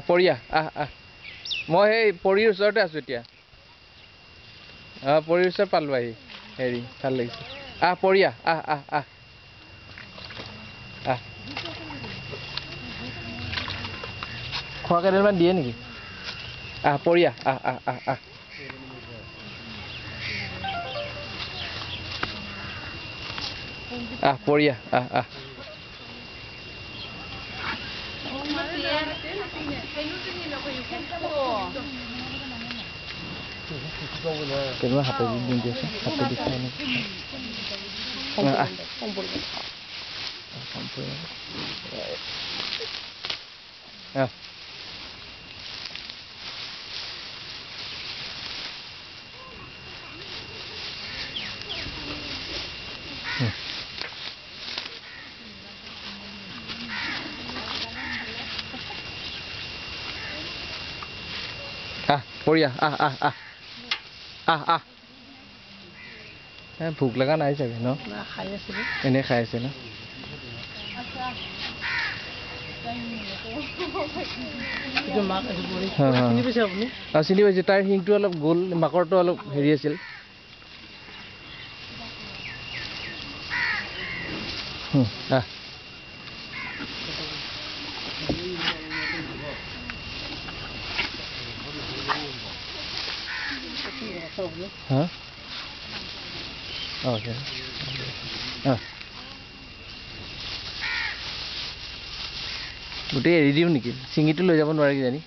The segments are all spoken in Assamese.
পৰিয়া মই সেই পৰিৰ ওচৰতে আছোঁ এতিয়া পৰিৰ ওচৰত পালোঁ আহি হেৰি ভাল লাগিছে পৰিয়া খোৱা কেইদিনমান দিয়ে নেকি পৰিয়া পৰিয়া কেনেকুৱা হাতে দি দিছে হাতে দি খাই নেকি পৰিয়া ভোক লগা নাই চাগে ন এনেই খাই আছে ন চিনি পাইছে তাৰ শিংটো অলপ গোল মাকৰটো অলপ হেৰি আছিল গোটেই এৰি দিওঁ নেকি চিঙিটো লৈ যাব নোৱাৰে কিজানি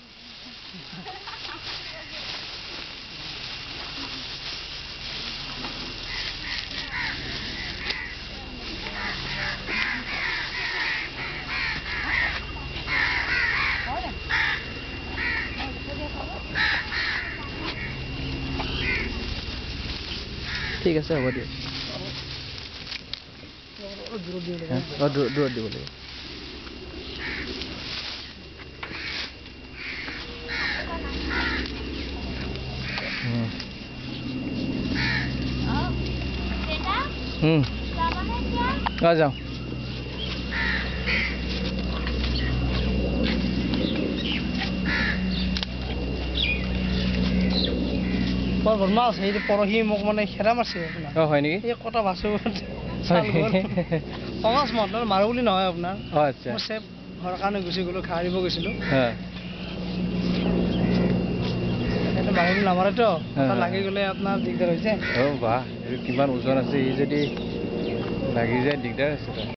ঠিক আছে হ'ব দিয়ক দূৰত দিব লাগিব যাওঁ মাছ সেইটো পৰহি মোক মানে খেৰা মাৰিছে হয় নেকি এই কটা ভাচো খঙাচ মত মাৰো বুলি নহয় আপোনাৰ আচ্ছা চেপ ঘৰৰ কাৰণে গুচি গ'লো খাই দিব গৈছিলোঁ মাৰো বুলি নামাৰেতো লাগি গ'লে আপোনাৰ দিগদাৰ হৈছে বাহ কিমান ওজন আছে ই যদি লাগি যায় দিগদাৰ আছে